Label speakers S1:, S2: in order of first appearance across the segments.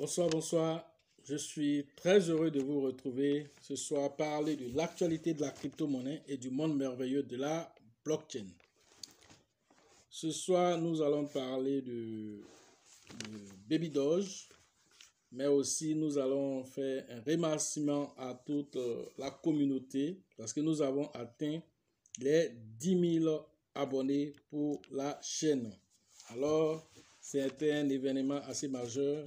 S1: Bonsoir, bonsoir. Je suis très heureux de vous retrouver ce soir, parler de l'actualité de la crypto-monnaie et du monde merveilleux de la blockchain. Ce soir, nous allons parler de Baby Doge, mais aussi nous allons faire un remerciement à toute la communauté parce que nous avons atteint les 10 000 abonnés pour la chaîne. Alors, c'était un événement assez majeur.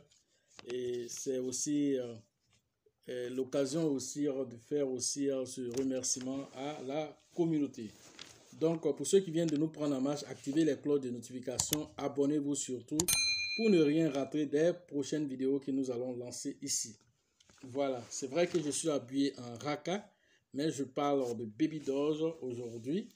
S1: Et c'est aussi l'occasion aussi de faire aussi ce remerciement à la communauté. Donc, pour ceux qui viennent de nous prendre en marche, activez les cloches de notification, abonnez-vous surtout pour ne rien rater des prochaines vidéos que nous allons lancer ici. Voilà, c'est vrai que je suis habillé en Raka, mais je parle de Baby Doge aujourd'hui.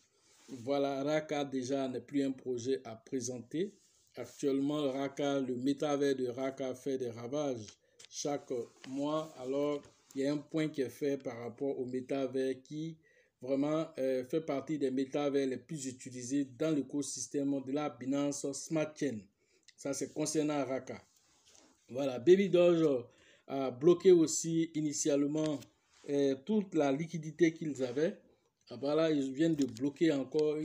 S1: Voilà, Raka déjà n'est plus un projet à présenter. Actuellement, le métavers de Raka fait des ravages chaque mois. Alors, il y a un point qui est fait par rapport au métavers qui vraiment fait partie des métavers les plus utilisés dans l'écosystème de la Binance Smart Chain. Ça, c'est concernant Raka. Voilà, Baby Doge a bloqué aussi initialement toute la liquidité qu'ils avaient. Voilà, ils viennent de bloquer encore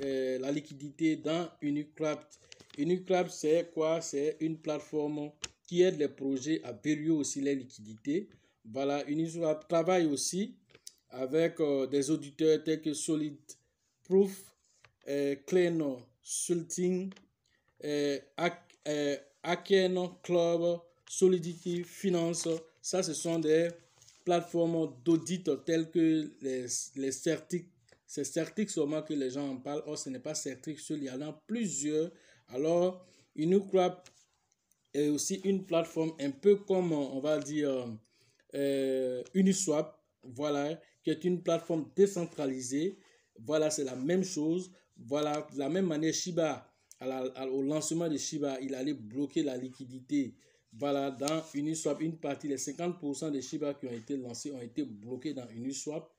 S1: la liquidité dans Unicraft. Unicraft, c'est quoi? C'est une plateforme qui aide les projets à verrouiller aussi les liquidités. Voilà, Unicraft travaille aussi avec des auditeurs tels que Solid Proof, Clean Sulting, Aken Club, Solidity Finance. Ça, ce sont des plateformes d'audit telles que les Certic. C'est Certic seulement que les gens en parlent. Or, ce n'est pas Certic seul, il y en a plusieurs. Alors, Unicraft est aussi une plateforme un peu comme, on va dire, Uniswap, voilà, qui est une plateforme décentralisée. Voilà, c'est la même chose. Voilà, de la même manière, Shiba, au lancement de Shiba, il allait bloquer la liquidité. Voilà, dans Uniswap, une partie, les 50% des Shiba qui ont été lancés ont été bloqués dans Uniswap.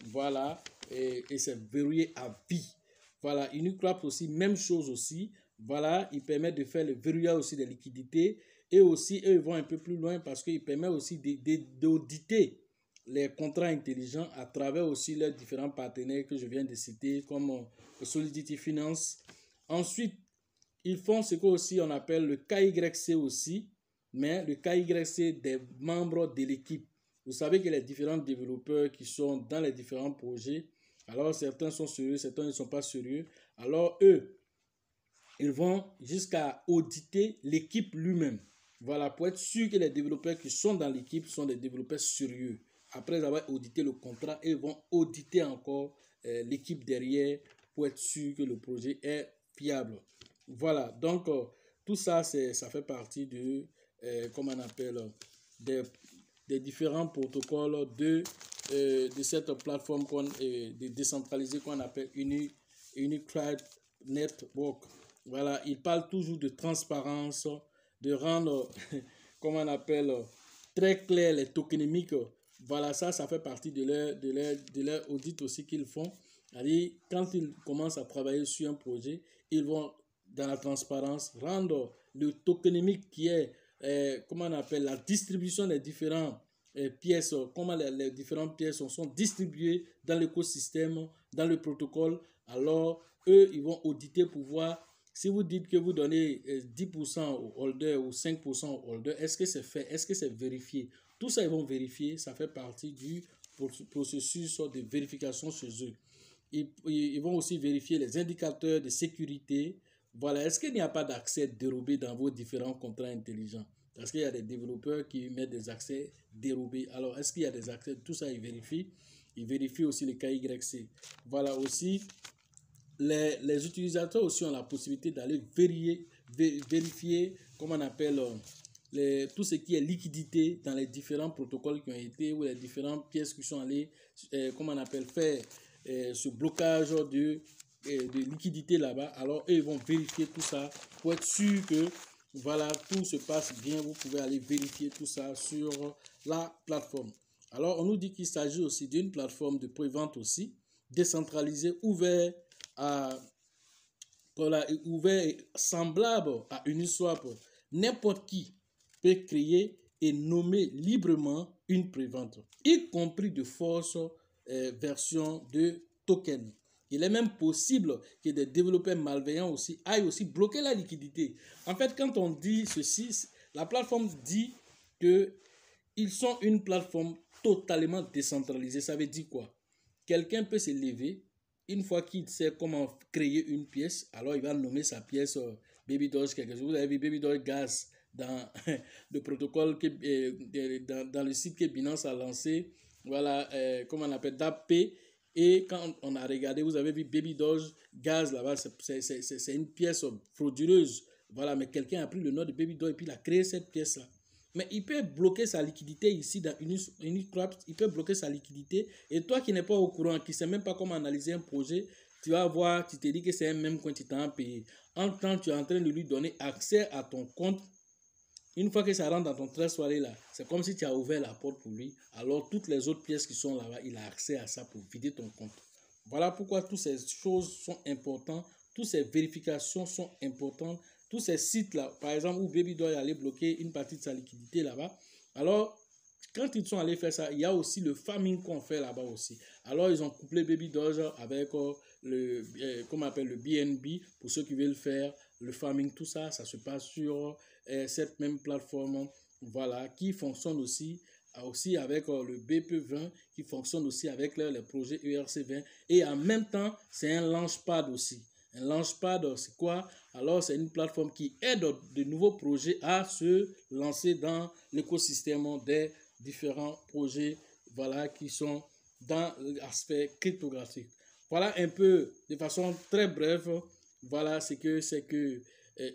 S1: Voilà, et c'est verrouillé à vie. Voilà, Unicraft aussi, même chose aussi. Voilà, il permet de faire le verrouillage aussi des liquidités. Et aussi, eux, ils vont un peu plus loin parce qu'il permet aussi d'auditer les contrats intelligents à travers aussi leurs différents partenaires que je viens de citer, comme Solidity Finance. Ensuite, ils font ce qu'aussi on appelle le KYC aussi, mais le KYC des membres de l'équipe. Vous savez que les différents développeurs qui sont dans les différents projets, alors certains sont sérieux, certains ne sont pas sérieux. Alors eux, ils vont jusqu'à auditer l'équipe lui-même. Voilà, pour être sûr que les développeurs qui sont dans l'équipe sont des développeurs sérieux. Après avoir audité le contrat, ils vont auditer encore l'équipe derrière pour être sûr que le projet est fiable. Voilà, donc tout ça, ça fait partie de, comment on appelle, des différents protocoles de cette plateforme décentralisée qu'on appelle Unicloud Network. Voilà, il parle toujours de transparence, de rendre, comment on appelle, très clair les tokenomiques. Voilà, ça fait partie de leur audit aussi qu'ils font. C'est-à-dire, quand ils commencent à travailler sur un projet, ils vont, dans la transparence, rendre le tokenomique qui est, comment on appelle, la distribution des différentes pièces, comment les différentes pièces sont distribuées dans l'écosystème, dans le protocole. Alors, eux, ils vont auditer pour voir. Si vous dites que vous donnez 10% au holder ou 5% au holder, est-ce que c'est fait? Est-ce que c'est vérifié? Tout ça, ils vont vérifier. Ça fait partie du processus de vérification chez eux. Ils vont aussi vérifier les indicateurs de sécurité. Voilà. Est-ce qu'il n'y a pas d'accès dérobé dans vos différents contrats intelligents? Parce qu'il y a des développeurs qui mettent des accès dérobés. Alors, est-ce qu'il y a des accès? Tout ça, ils vérifient. Ils vérifient aussi les KYC. Voilà aussi. Les utilisateurs aussi ont la possibilité d'aller vérifier, comment on appelle, tout ce qui est liquidité dans les différents protocoles qui ont été, ou les différentes pièces qui sont allées, comment on appelle, faire ce blocage de liquidité là-bas. Alors, eux, ils vont vérifier tout ça pour être sûr que, voilà, tout se passe bien. Vous pouvez aller vérifier tout ça sur la plateforme. Alors, on nous dit qu'il s'agit aussi d'une plateforme de prévente aussi, décentralisée, ouverte, ouvert et semblable à Uniswap. N'importe qui peut créer et nommer librement une prévente, y compris de fausses versions de tokens. Il est même possible que des développeurs malveillants aussi aillent aussi bloquer la liquidité. En fait, quand on dit ceci, la plateforme dit qu'ils sont une plateforme totalement décentralisée. Ça veut dire quoi? Quelqu'un peut se lever, une fois qu'il sait comment créer une pièce, alors il va nommer sa pièce Baby Doge quelque chose. Vous avez vu Baby Doge Gas dans le protocole, dans le site que Binance a lancé, voilà, comment on appelle, DAP. Et quand on a regardé, vous avez vu Baby Doge Gaz là-bas, c'est une pièce frauduleuse. Voilà, mais quelqu'un a pris le nom de Baby Doge et puis il a créé cette pièce-là. Mais il peut bloquer sa liquidité ici dans Unicraft, il peut bloquer sa liquidité. Et toi qui n'es pas au courant, qui ne sais même pas comment analyser un projet, tu vas voir, tu te dis que c'est un même compte, tu t'en payé. En temps, tu es en train de lui donner accès à ton compte. Une fois que ça rentre dans ton trésorier là, c'est comme si tu as ouvert la porte pour lui. Alors toutes les autres pièces qui sont là-bas, il a accès à ça pour vider ton compte. Voilà pourquoi toutes ces choses sont importantes, toutes ces vérifications sont importantes, tous ces sites là, par exemple où Baby doit aller bloquer une partie de sa liquidité là-bas. Alors quand ils sont allés faire ça, il y a aussi le farming qu'on fait là-bas aussi. Alors ils ont couplé Baby Doge avec comment on appelle, le BNB pour ceux qui veulent faire le farming, tout ça, ça se passe sur cette même plateforme, voilà, qui fonctionne aussi avec le BP20, qui fonctionne aussi avec les projets ERC20. Et en même temps, c'est un launchpad aussi. Un launchpad, c'est quoi? Alors, c'est une plateforme qui aide de nouveaux projets à se lancer dans l'écosystème des différents projets, voilà, qui sont dans l'aspect cryptographique. Voilà un peu, de façon très brève, voilà ce que c'est que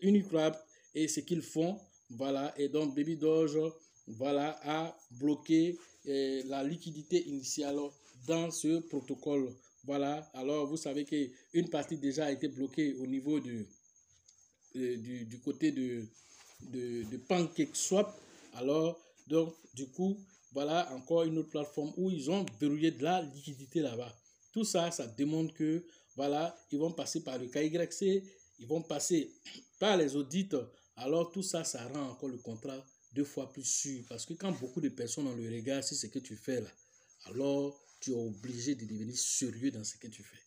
S1: Unicraft et ce qu'ils font, voilà. Et donc Baby Doge, voilà, a bloqué la liquidité initiale dans ce protocole. Voilà, alors vous savez qu'une partie déjà a été bloquée au niveau du côté de PancakeSwap. Alors, donc, du coup, voilà encore une autre plateforme où ils ont verrouillé de la liquidité là-bas. Tout ça, ça démontre que, voilà, ils vont passer par le KYC, ils vont passer par les audits. Alors, tout ça, ça rend encore le contrat 2 fois plus sûr. Parce que quand beaucoup de personnes ont le regard sur ce que tu fais là, alors tu es obligé de devenir sérieux dans ce que tu fais.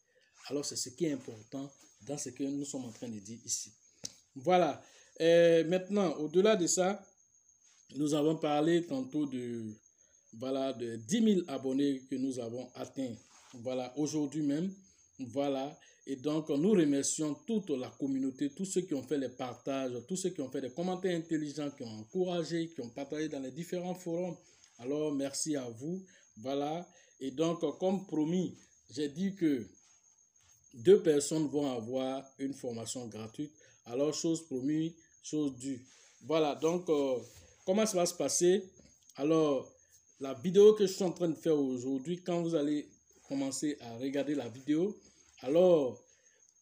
S1: Alors, c'est ce qui est important dans ce que nous sommes en train de dire ici. Voilà. Maintenant, au-delà de ça, nous avons parlé tantôt de 10 000 abonnés que nous avons atteints. Voilà, aujourd'hui même. Voilà. Et donc, nous remercions toute la communauté, tous ceux qui ont fait les partages, tous ceux qui ont fait des commentaires intelligents, qui ont encouragé, qui ont partagé dans les différents forums. Alors, merci à vous. Voilà. Et donc, comme promis, j'ai dit que 2 personnes vont avoir une formation gratuite. Alors, chose promise, chose due. Voilà, donc, comment ça va se passer? Alors, la vidéo que je suis en train de faire aujourd'hui, quand vous allez commencer à regarder la vidéo, alors,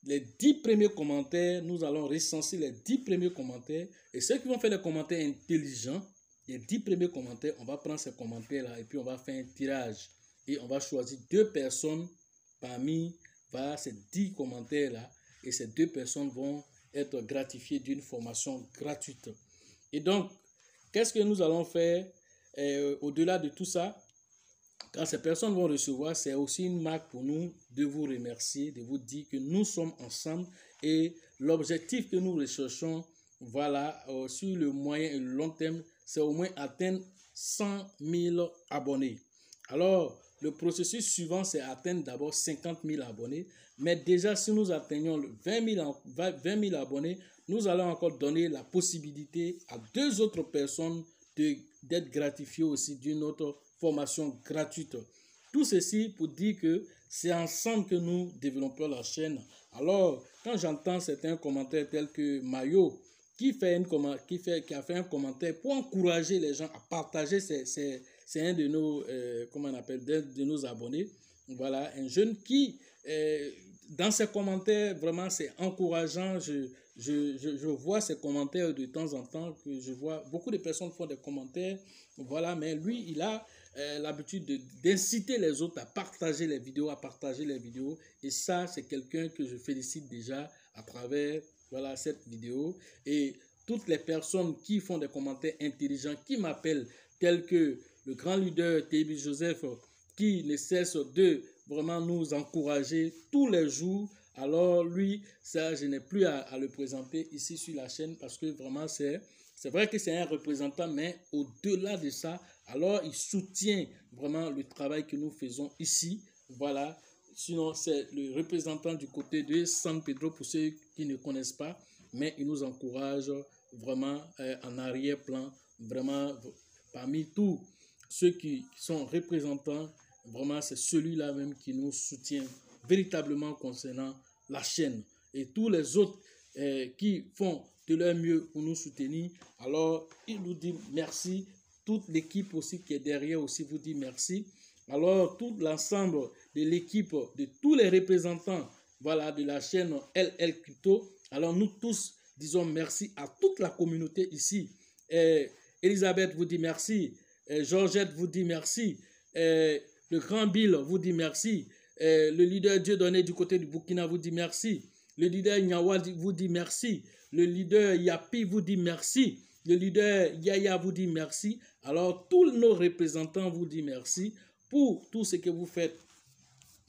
S1: les 10 premiers commentaires, nous allons recenser les 10 premiers commentaires. Et ceux qui vont faire des commentaires intelligents, les 10 premiers commentaires, on va prendre ces commentaires-là et puis on va faire un tirage. Et on va choisir 2 personnes parmi ces 10 commentaires-là. Et ces 2 personnes vont être gratifiées d'une formation gratuite. Et donc, qu'est-ce que nous allons faire au-delà de tout ça? Quand ces personnes vont recevoir, c'est aussi une marque pour nous de vous remercier, de vous dire que nous sommes ensemble et l'objectif que nous recherchons, voilà, sur le moyen et le long terme, c'est au moins atteindre 100 000 abonnés. Alors, le processus suivant, c'est atteindre d'abord 50 000 abonnés. Mais déjà, si nous atteignons 20 000 abonnés, nous allons encore donner la possibilité à 2 autres personnes d'être gratifiées aussi d'une autre formation gratuite. Tout ceci pour dire que c'est ensemble que nous développons la chaîne. Alors, quand j'entends certains commentaires tels que Mayo, qui a fait un commentaire pour encourager les gens à partager, c'est un de nos, comment on appelle, de nos abonnés. Voilà, un jeune qui, dans ses commentaires, vraiment, c'est encourageant. Je vois ses commentaires de temps en temps, que je vois beaucoup de personnes font des commentaires, voilà, mais lui, il a l'habitude d'inciter les autres à partager les vidéos, et ça, c'est quelqu'un que je félicite déjà à travers, voilà, cette vidéo. Et toutes les personnes qui font des commentaires intelligents, qui m'appellent, tels que le grand leader Thébi Joseph, qui ne cesse de vraiment nous encourager tous les jours. Alors lui, ça, je n'ai plus à le présenter ici sur la chaîne parce que vraiment c'est vrai que c'est un représentant, mais au-delà de ça, alors il soutient vraiment le travail que nous faisons ici. Voilà. Sinon, c'est le représentant du côté de San Pedro pour ceux qui ne connaissent pas, mais il nous encourage vraiment en arrière-plan, vraiment parmi tous ceux qui sont représentants, vraiment c'est celui-là même qui nous soutient véritablement concernant la chaîne. Et tous les autres qui font de leur mieux pour nous soutenir, alors il nous dit merci. Toute l'équipe aussi qui est derrière aussi vous dit merci. Alors tout l'ensemble de l'équipe, de tous les représentants, voilà, de la chaîne LL Crypto, alors nous tous disons merci à toute la communauté ici. Elisabeth vous dit merci, Georgette vous dit merci, le grand Bill vous dit merci, le leader Dieudonné du côté du Burkina vous dit merci, le leader Nyawa vous dit merci, le leader Yapi vous dit merci, le leader Yaya vous dit merci. Alors tous nos représentants vous disent merci pour tout ce que vous faites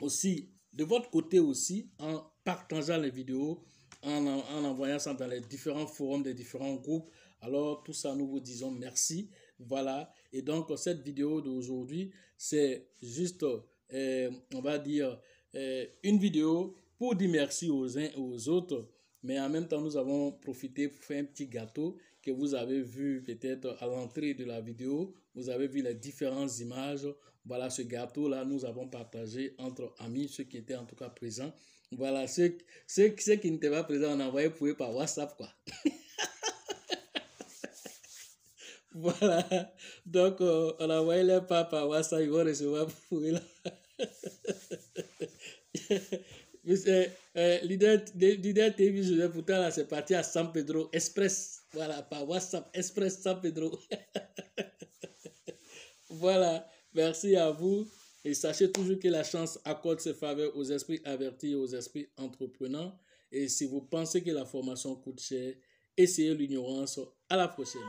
S1: aussi de votre côté aussi, en partageant les vidéos, en envoyant ça dans les différents forums des différents groupes. Alors tout ça, nous vous disons merci. Voilà. Et donc cette vidéo d'aujourd'hui, c'est juste, on va dire, une vidéo pour dire merci aux uns et aux autres. Mais en même temps, nous avons profité pour faire un petit gâteau que vous avez vu peut-être à l'entrée de la vidéo. Vous avez vu les différentes images. Voilà, ce gâteau-là, nous avons partagé entre amis, ceux qui étaient en tout cas présents. Voilà, ceux qui n'étaient pas présents, on a envoyé pour eux par WhatsApp, quoi. Voilà, donc on a envoyé leur part par WhatsApp, ils vont recevoir pour eux là. Leader TV, je pourtant là, c'est parti à San Pedro Express. Voilà, par WhatsApp Express San Pedro. Voilà, merci à vous. Et sachez toujours que la chance accorde ses faveurs aux esprits avertis et aux esprits entreprenants. Et si vous pensez que la formation coûte cher, essayez l'ignorance. À la prochaine.